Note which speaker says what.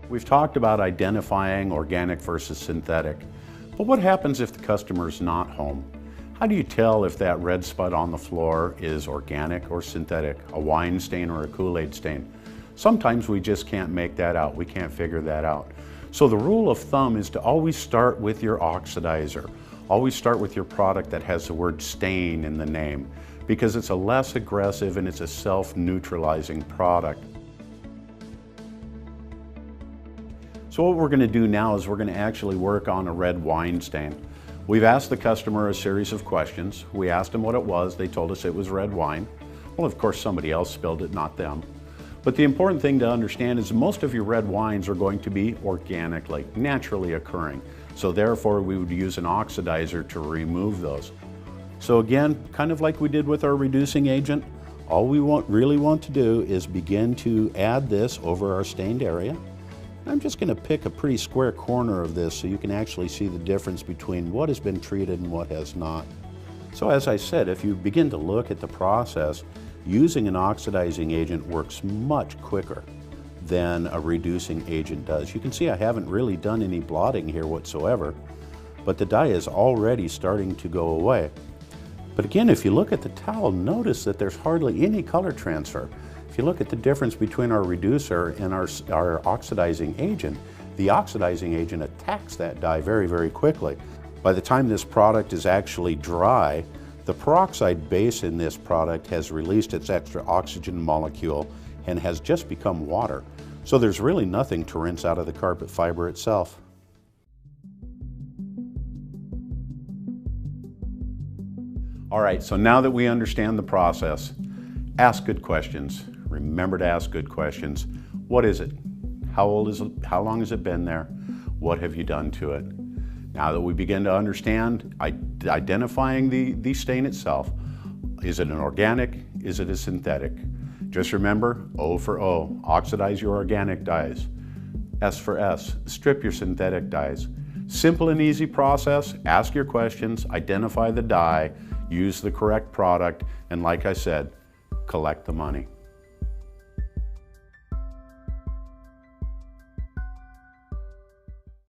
Speaker 1: We've talked about identifying organic versus synthetic, but what happens if the customer's not home? How do you tell if that red spot on the floor is organic or synthetic, a wine stain or a Kool-Aid stain? Sometimes we just can't make that out. We can't figure that out. So the rule of thumb is to always start with your oxidizer. Always start with your product that has the word stain in the name, because it's a less aggressive and it's a self-neutralizing product. So what we're going to do now is we're going to actually work on a red wine stain. We've asked the customer a series of questions. We asked them what it was. They told us it was red wine. Well, of course, somebody else spilled it, not them. But the important thing to understand is most of your red wines are going to be organically, naturally occurring. So therefore, we would use an oxidizer to remove those. So again, kind of like we did with our reducing agent, all we really want to do is begin to add this over our stained area. I'm just going to pick a pretty square corner of this so you can actually see the difference between what has been treated and what has not. So as I said, if you begin to look at the process, using an oxidizing agent works much quicker than a reducing agent does. You can see I haven't really done any blotting here whatsoever, but the dye is already starting to go away. But again, if you look at the towel, notice that there's hardly any color transfer. If you look at the difference between our reducer and our oxidizing agent, the oxidizing agent attacks that dye very, very quickly. By the time this product is actually dry, the peroxide base in this product has released its extra oxygen molecule and has just become water. So there's really nothing to rinse out of the carpet fiber itself. All right, so now that we understand the process, ask good questions. Remember to ask good questions. What is it? How old is it? How long has it been there? What have you done to it? Now that we begin to understand identifying the stain itself, is it an organic? Is it a synthetic? Just remember, O for O, oxidize your organic dyes. S for S, strip your synthetic dyes. Simple and easy process. Ask your questions, identify the dye, use the correct product, and like I said, collect the money.